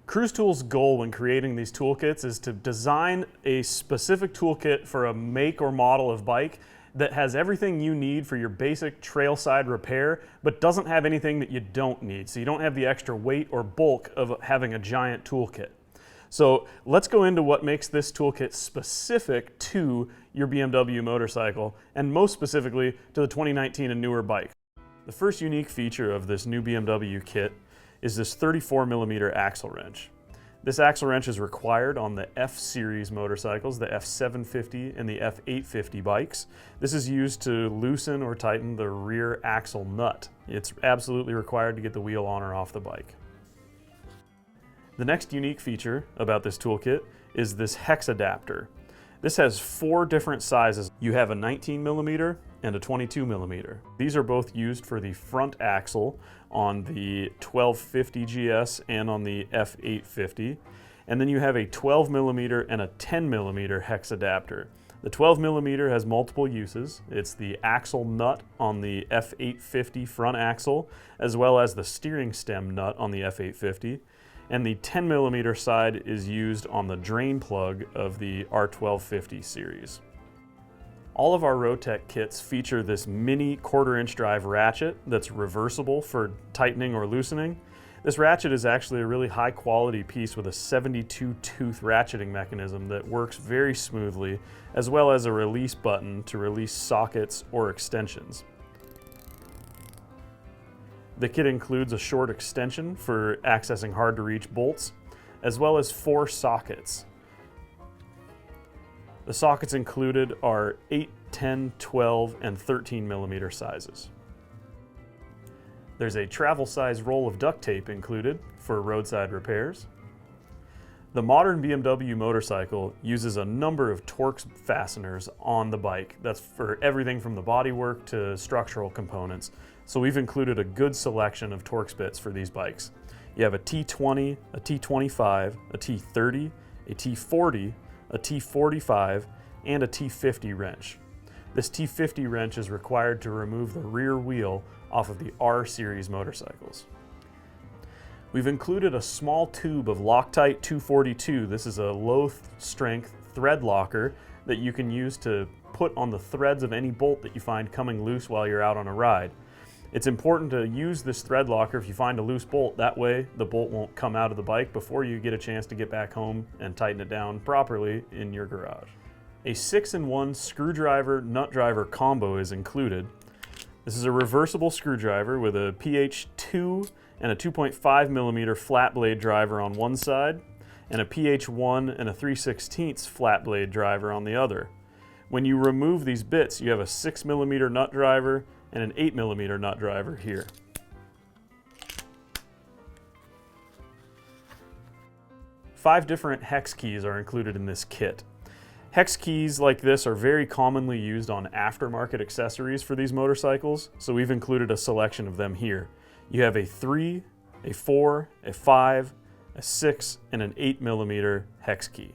CruzTOOLS' goal when creating these toolkits is to design a specific toolkit for a make or model of bike that has everything you need for your basic trailside repair, but doesn't have anything that you don't need. So you don't have the extra weight or bulk of having a giant toolkit. So let's go into what makes this toolkit specific to your BMW motorcycle, and most specifically to the 2019 and newer bike. The first unique feature of this new BMW kit is this 34mm axle wrench. This axle wrench is required on the F-Series motorcycles, the F750 and the F850 bikes. This is used to loosen or tighten the rear axle nut. It's absolutely required to get the wheel on or off the bike. The next unique feature about this toolkit is this hex adapter. This has 4 different sizes. You have a 19mm and a 22mm. These are both used for the front axle on the 1250 GS and on the F850. And then you have a 12mm and a 10mm hex adapter. The 12mm has multiple uses. It's the axle nut on the F850 front axle, as well as the steering stem nut on the F850. And the 10mm side is used on the drain plug of the R1250 series. All of our RoadTech kits feature this mini 1/4-inch drive ratchet that's reversible for tightening or loosening. This ratchet is actually a really high quality piece with a 72-tooth ratcheting mechanism that works very smoothly, as well as a release button to release sockets or extensions. The kit includes a short extension for accessing hard-to-reach bolts, as well as 4 sockets. The sockets included are 8, 10, 12, and 13mm sizes. There's a travel size roll of duct tape included for roadside repairs. The modern BMW motorcycle uses a number of Torx fasteners on the bike. That's for everything from the bodywork to structural components. So we've included a good selection of Torx bits for these bikes. You have a T20, a T25, a T30, a T40, a T45, and a T50 wrench. This T50 wrench is required to remove the rear wheel off of the R series motorcycles. We've included a small tube of Loctite 242. This is a low-strength thread locker that you can use to put on the threads of any bolt that you find coming loose while you're out on a ride. It's important to use this thread locker if you find a loose bolt. That way the bolt won't come out of the bike before you get a chance to get back home and tighten it down properly in your garage. A 6-in-1 screwdriver nut driver combo is included. This is a reversible screwdriver with a PH2 and a 2.5mm flat blade driver on one side, and a PH1 and a 3/16 flat blade driver on the other. When you remove these bits, you have a 6mm nut driver and an 8mm nut driver here. Five different hex keys are included in this kit. Hex keys like this are very commonly used on aftermarket accessories for these motorcycles, so we've included a selection of them here. You have a 3, a 4, a 5, a 6, and an 8mm hex key.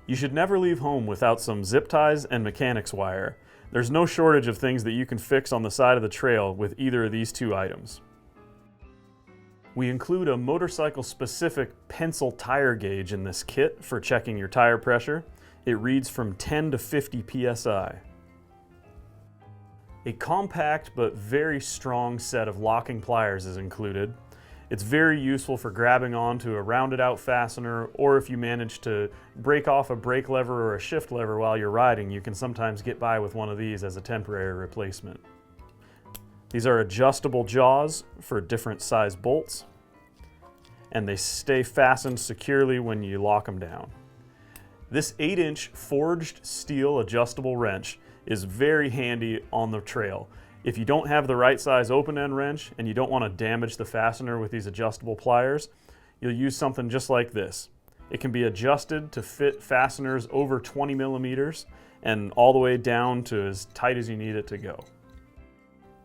You should never leave home without some zip ties and mechanics wire. There's no shortage of things that you can fix on the side of the trail with either of these 2 items. We include a motorcycle-specific pencil tire gauge in this kit for checking your tire pressure. It reads from 10 to 50 psi. A compact but very strong set of locking pliers is included. It's very useful for grabbing onto a rounded out fastener, or if you manage to break off a brake lever or a shift lever while you're riding, you can sometimes get by with one of these as a temporary replacement. These are adjustable jaws for different size bolts, and they stay fastened securely when you lock them down. This 8-inch forged steel adjustable wrench is very handy on the trail. If you don't have the right size open-end wrench and you don't want to damage the fastener with these adjustable pliers, you'll use something just like this. It can be adjusted to fit fasteners over 20mm and all the way down to as tight as you need it to go.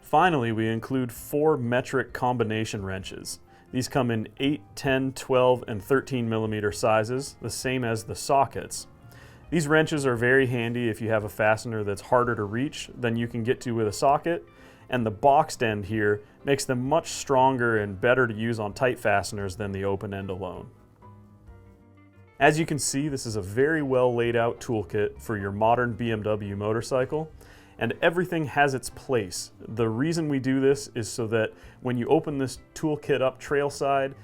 Finally, we include 4 metric combination wrenches. These come in 8, 10, 12, and 13mm sizes, the same as the sockets. These wrenches are very handy if you have a fastener that's harder to reach than you can get to with a socket, and the boxed end here makes them much stronger and better to use on tight fasteners than the open end alone. As you can see, this is a very well laid out toolkit for your modern BMW motorcycle, and everything has its place. The reason we do this is so that when you open this toolkit up trail side,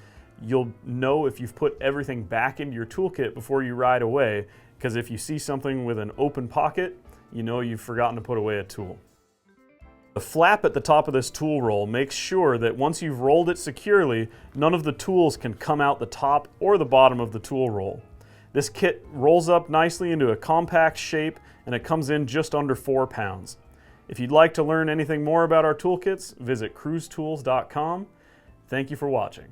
you'll know if you've put everything back into your toolkit before you ride away, because if you see something with an open pocket, you know you've forgotten to put away a tool. The flap at the top of this tool roll makes sure that once you've rolled it securely, none of the tools can come out the top or the bottom of the tool roll. This kit rolls up nicely into a compact shape, and it comes in just under 4 pounds. If you'd like to learn anything more about our toolkits, visit CruzTOOLS.com. Thank you for watching.